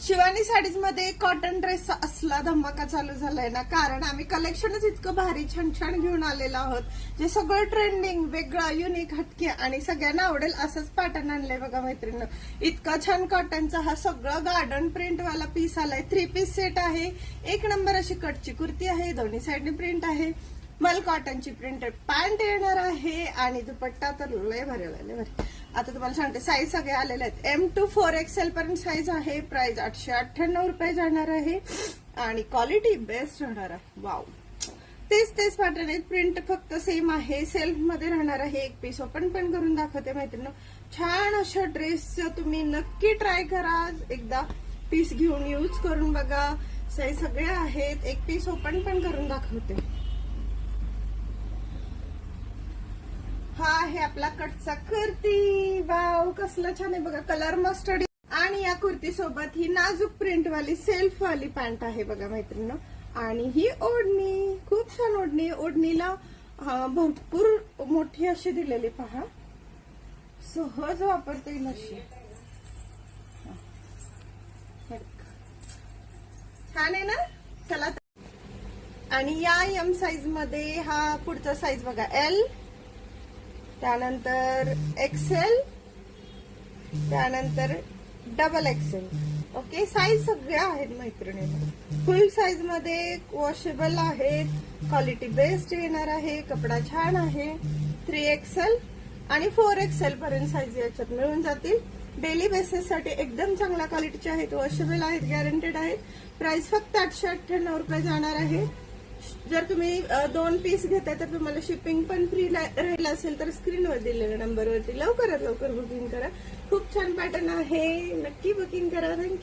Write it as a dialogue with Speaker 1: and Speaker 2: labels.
Speaker 1: Shivani sarees मध्ये cotton dress असला धमाका चालू झालाय ना, कारण आम्ही कलेक्शनच इतकं भारी छान छान घेऊन आलेलो आहोत, जे सगळं ट्रेंडिंग, वेगळं, युनिक, हटके आणि सगळ्यांना आवडेल असंच पॅटर्न आणलंय बघा मैत्रिणी. इतका छान कॉटनचा हा सगळं गार्डन प्रिंट वाला पीस आलाय. 3 पीस सेट आहे. एक नंबर अशी कटची कुर्ती आहे, दोन्ही साईडने प्रिंट आहे. मल कॉटनची प्रिंटेड पॅन्ट येणार आहे आणि दुपट्टा तर लय भारी लय भारी. आता तुम्हाला सांगते साईज सगळे आलेले आहेत. M to 4XL पर्यंत साईज आहे. प्राइस 898 रुपये जाणार आहे आणि क्वालिटी बेस्ट राहणार आहे. वाव, तेच पॅटर्न आहेत. प्रिंट फक्त सेम आहे. सेल्फ मध्ये राहणार आहे. एक पीस ओपन पण करून दाखवते मैत्रिणी. छान अशा ड्रेसचं तुम्ही नक्की ट्राय करा. एकदा पीस घेऊन यूज करून बघा. साईज सगळे आहेत. एक पीस ओपन पण करून दाखवते. हा आहे आपला कटचा कुर्ती. वाव, कसला छान आहे बघा. कलर मस्टर्ड आणि या कुर्ती सोबत ही नाजूक प्रिंट वाली सेल्फ वाली पॅन्ट आहे बघा मैत्रिणी. आणि ही ओढणी, खूप छान ओढणी. ओढणीला भरपूर मोठी अशी दिलेली पहा. सहज वापरता येईल अशी. छान आहे ना. चला, आणि या M साईज मध्ये हा पुढचा साईज बघा. L, त्यानंतर XL, त्यानंतर XXL. ओके, साईज सगळ्या आहेत मैत्रिणी. फुल साईज मध्ये वॉशेबल आहेत. क्वालिटी बेस्ट येणार आहे. कपडा छान आहे. 3XL आणि 4XL पर्यंत साईज याच्यात मिळून जातील. डेली बेसिस साठी एकदम चांगल्या क्वालिटीचे आहेत. वॉशेबल आहेत, गॅरंटेड आहेत. प्राइस फक्त 898 रुपये जाणार आहे. जर तुम्ही 2 पीस घेताय तर तुम्हाला शिपिंग पण फ्री राहिलं असेल तर स्क्रीनवर दिलेल्या नंबरवरती लवकरात लवकर बुकिंग करा. खूप छान पॅटर्न आहे. नक्की बुकिंग करा. थँक्यू.